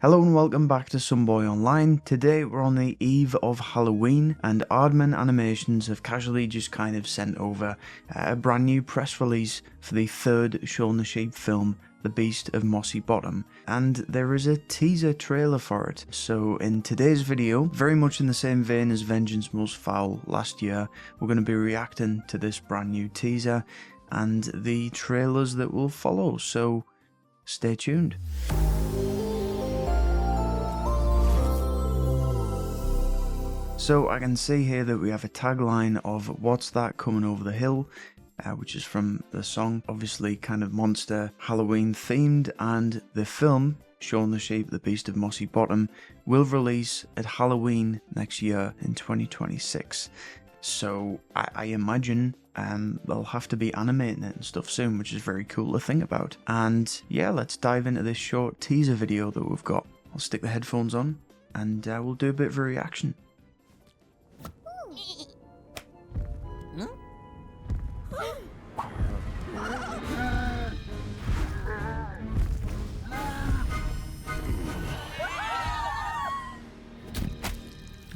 Hello and welcome back to Some Boy Online. Today we're on the eve of Halloween and Aardman Animations have casually just kind of sent over a brand new press release for the third Shaun the Sheep film, The Beast of Mossy Bottom, and there is a teaser trailer for it. So in today's video, very much in the same vein as Vengeance Most Foul last year, we're going to be reacting to this brand new teaser and the trailers that will follow, so stay tuned. So I can see here that we have a tagline of "What's that coming over the hill?" Which is from the song, obviously kind of monster Halloween themed, and the film Shaun the Sheep, The Beast of Mossy Bottom will release at Halloween next year in 2026. So I imagine they'll have to be animating it and stuff soon, which is very cool to think about. And yeah, let's dive into this short teaser video that we've got. I'll stick the headphones on and we'll do a bit of a reaction.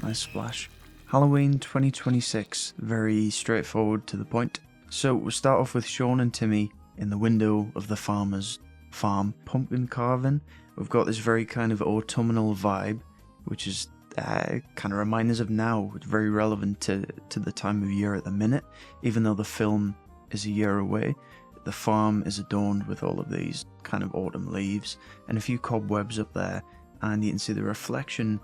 Nice splash. Halloween 2026, very straightforward to the point. So we'll start off with Shaun and Timmy in the window of the farmer's farm, pumpkin carving. We've got this very kind of autumnal vibe, which is kind of reminds us of now. It's very relevant to the time of year at the minute, even though the film is a year away. The farm is adorned with all of these kind of autumn leaves and a few cobwebs up there, and you can see the reflection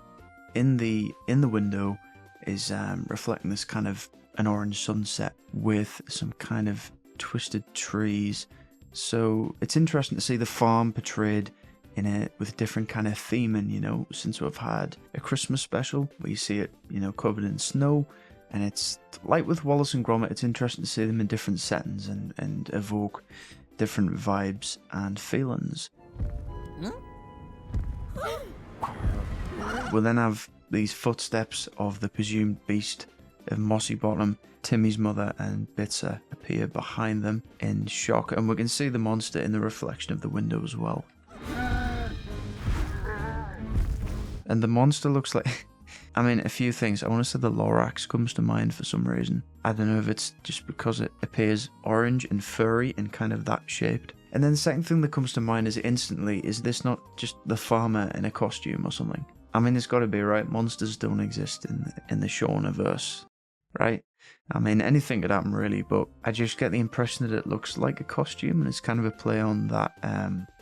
in the window is reflecting this kind of an orange sunset with some kind of twisted trees. So it's interesting to see the farm portrayed in it with different kind of theming, you know, since we've had a Christmas special where you see it, you know, covered in snow, and it's like with Wallace and Gromit, it's interesting to see them in different settings and evoke different vibes and feelings. We'll then have these footsteps of the presumed Beast of Mossy Bottom. Timmy's mother and Bitzer appear behind them in shock, and we can see the monster in the reflection of the window as well. And the monster looks like, I mean, a few things. I want to say the Lorax comes to mind for some reason. I don't know if it's just because it appears orange and furry and kind of that shaped. And then the second thing that comes to mind is instantly, is this not just the farmer in a costume or something? I mean, it's got to be, right? Monsters don't exist in the Shauniverse, right? I mean, anything could happen really, but I just get the impression that it looks like a costume, and it's kind of a play on that,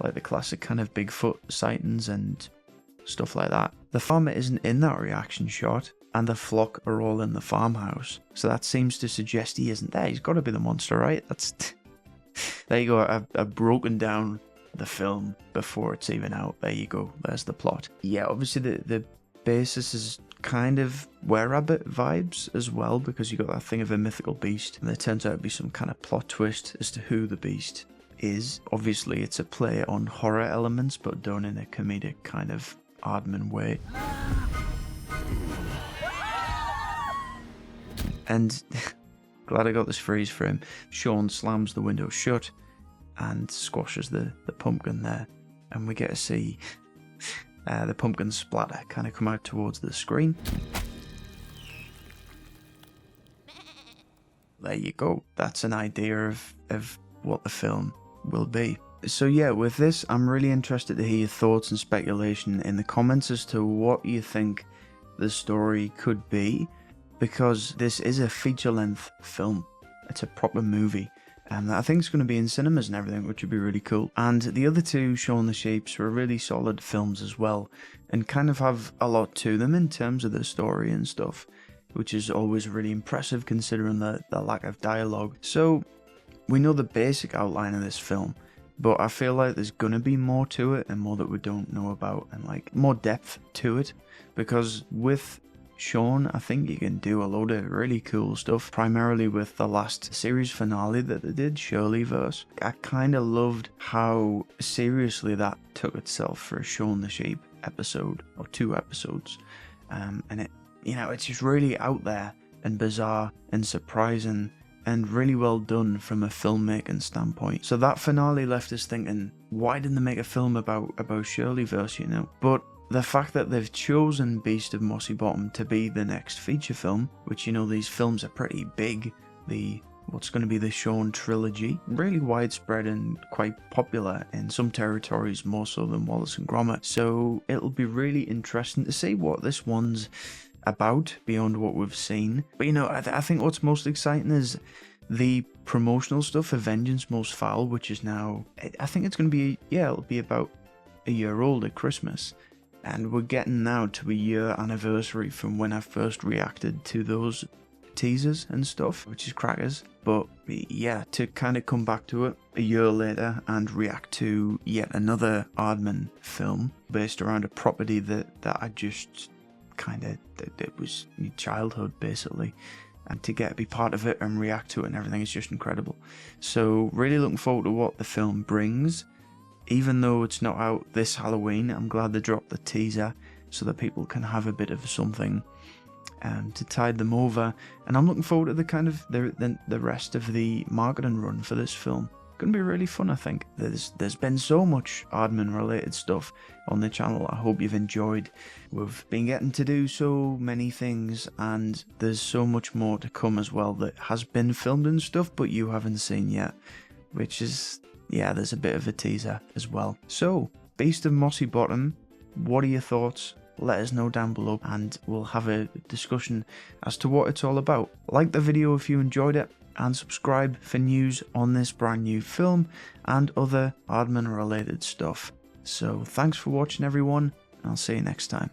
like the classic kind of Bigfoot sightings and stuff like that. The farmer isn't in that reaction shot, and the flock are all in the farmhouse, so that seems to suggest he isn't there. He's got to be the monster, right? That's there you go. I've broken down the film before it's even out. There you go, there's the plot. Yeah, obviously the basis is kind of Were-Rabbit vibes as well, because you got that thing of a mythical beast, and there turns out to be some kind of plot twist as to who the beast is. Obviously it's a play on horror elements, but done in a comedic kind of Aardman way. And glad I got this freeze for him. Shaun slams the window shut and squashes the pumpkin there, and we get to see the pumpkin splatter kind of come out towards the screen. There you go. That's an idea of what the film will be. So yeah, with this, I'm really interested to hear your thoughts and speculation in the comments as to what you think the story could be, because this is a feature-length film. It's a proper movie. And I think it's going to be in cinemas and everything, which would be really cool. And the other two, Shaun the Sheeps, were really solid films as well, and kind of have a lot to them in terms of the story and stuff, which is always really impressive considering the lack of dialogue. So we know the basic outline of this film, but I feel like there's going to be more to it and more that we don't know about, and like more depth to it, because with Shaun, I think you can do a load of really cool stuff, primarily with the last series finale that they did, Shirleyverse. I kind of loved how seriously that took itself for a Shaun the Sheep episode, or 2 episodes, and it, you know, it's just really out there and bizarre and surprising and really well done from a filmmaking standpoint. So that finale left us thinking, why didn't they make a film about Shirleyverse, you know? But the fact that they've chosen Beast of Mossy Bottom to be the next feature film, which, you know, these films are pretty big, what's going to be the Shaun trilogy, really widespread and quite popular in some territories, more so than Wallace and Gromit. So it'll be really interesting to see what this one's about beyond what we've seen. But, you know, I think what's most exciting is the promotional stuff for Vengeance Most Foul, which is now, I think it's going to be, it'll be about a year old at Christmas. And we're getting now to a year anniversary from when I first reacted to those teasers and stuff, which is crackers. But yeah, to kind of come back to it a year later and react to yet another Aardman film based around a property that I just kind of, it was my childhood basically. And to get to be part of it and react to it and everything is just incredible. So really looking forward to what the film brings. Even though it's not out this Halloween, I'm glad they dropped the teaser so that people can have a bit of something to tide them over. And I'm looking forward to the kind of the rest of the marketing run for this film. Gonna be really fun, I think. There's been so much Aardman related stuff on the channel. I hope you've enjoyed. We've been getting to do so many things, and there's so much more to come as well that has been filmed and stuff, but you haven't seen yet, which is, yeah, there's a bit of a teaser as well. So, Beast of Mossy Bottom, what are your thoughts? Let us know down below and we'll have a discussion as to what it's all about. Like the video if you enjoyed it, and subscribe for news on this brand new film and other Aardman related stuff. So thanks for watching everyone, and I'll see you next time.